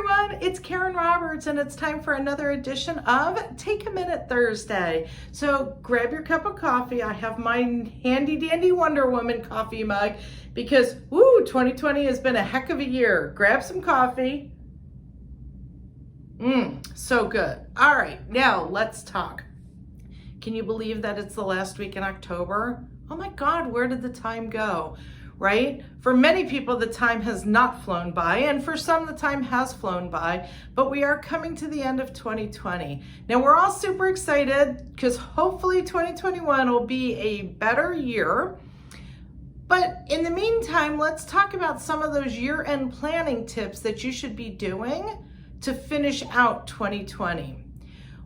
everyone, it's Karen Roberts and it's time for another edition of Take a Minute Thursday. So grab your cup of coffee. I have my handy dandy Wonder Woman coffee mug because 2020 has been a heck of a year. Grab some coffee. So good. All right, now let's talk. Can you believe that it's the last week in October? Oh my God, where did the time go? Right? For many people, the time has not flown by, and for some, the time has flown by, but we are coming to the end of 2020. Now, we're all super excited because hopefully 2021 will be a better year. But in the meantime, let's talk about some of those year-end planning tips that you should be doing to finish out 2020.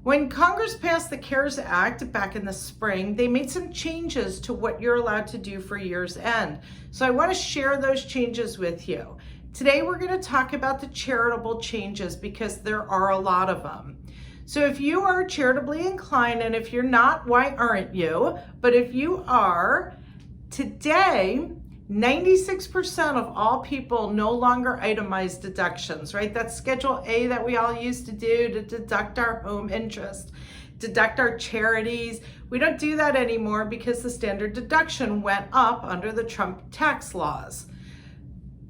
When Congress passed the CARES Act back in the spring, they made some changes to what you're allowed to do for year's end. So I want to share those changes with you. Today we're going to talk about the charitable changes because there are a lot of them. So if you are charitably inclined, and if you're not, why aren't you? But if you are, today 96% of all people no longer itemize deductions, right? That's Schedule A that we all used to do to deduct our home interest, deduct our charities. We don't do that anymore because the standard deduction went up under the Trump tax laws.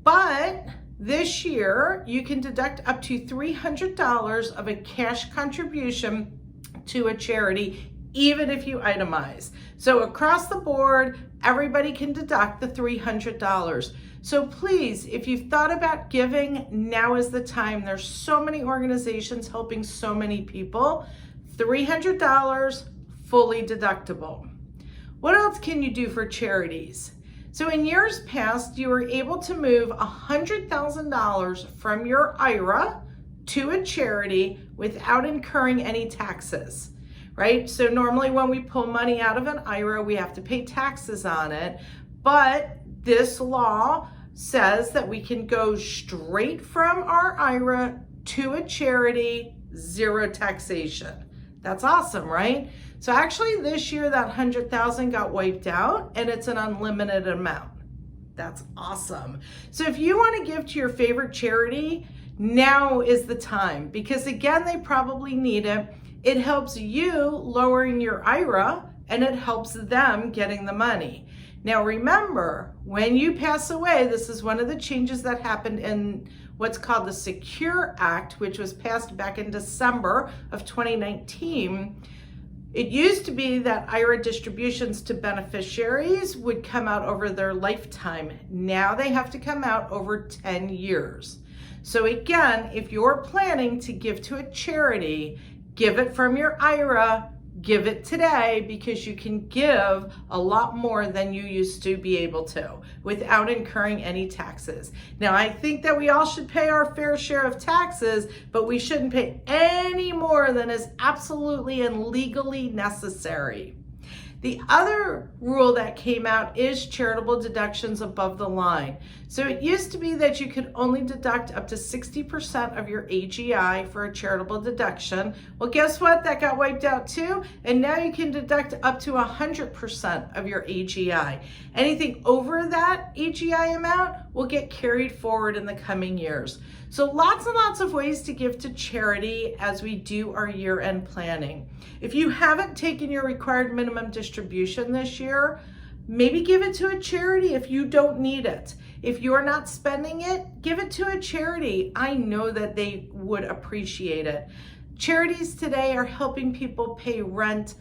But this year, you can deduct up to $300 of a cash contribution to a charity, even if you itemize. So across the board, everybody can deduct the $300. So please, if you've thought about giving, now is the time. There's so many organizations helping so many people. $300, fully deductible. What else can you do for charities? So in years past, you were able to move $100,000 from your IRA to a charity without incurring any taxes. Right? So normally when we pull money out of an IRA, we have to pay taxes on it. But this law says that we can go straight from our IRA to a charity, zero taxation. That's awesome, right? So actually this year that $100,000 got wiped out and it's an unlimited amount. That's awesome. So if you want to give to your favorite charity, now is the time because again, they probably need it. It helps you lowering your IRA and it helps them getting the money. Now remember, when you pass away, this is one of the changes that happened in what's called the Secure Act, which was passed back in December of 2019. It used to be that IRA distributions to beneficiaries would come out over their lifetime. Now they have to come out over 10 years. So again, if you're planning to give to a charity, give it from your IRA, give it today because you can give a lot more than you used to be able to without incurring any taxes. Now, I think that we all should pay our fair share of taxes, but we shouldn't pay any more than is absolutely and legally necessary. The other rule that came out is charitable deductions above the line. So it used to be that you could only deduct up to 60% of your AGI for a charitable deduction. Well, guess what? That got wiped out too. And now you can deduct up to 100% of your AGI. Anything over that AGI amount will get carried forward in the coming years. So lots and lots of ways to give to charity as we do our year-end planning. If you haven't taken your required minimum distribution this year, maybe give it to a charity if you don't need it. If you're not spending it, give it to a charity. I know that they would appreciate it. Charities today are helping people pay rent,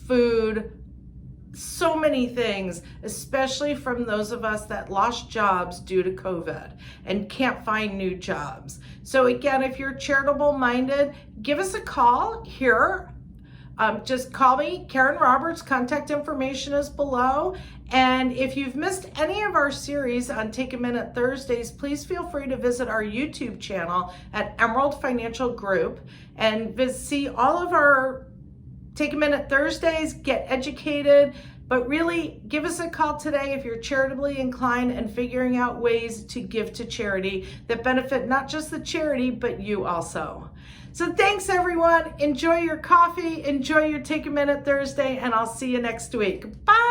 food, so many things, especially from those of us that lost jobs due to COVID and can't find new jobs. So again, if you're charitable minded, give us a call here. Just call me, Karen Roberts. Contact information is below. And if you've missed any of our series on Take a Minute Thursdays, please feel free to visit our YouTube channel at Emerald Financial Group and see all of our Take a Minute Thursdays, get educated, but really give us a call today if you're charitably inclined and figuring out ways to give to charity that benefit not just the charity, but you also. So thanks everyone. Enjoy your coffee, enjoy your Take a Minute Thursday, and I'll see you next week. Bye.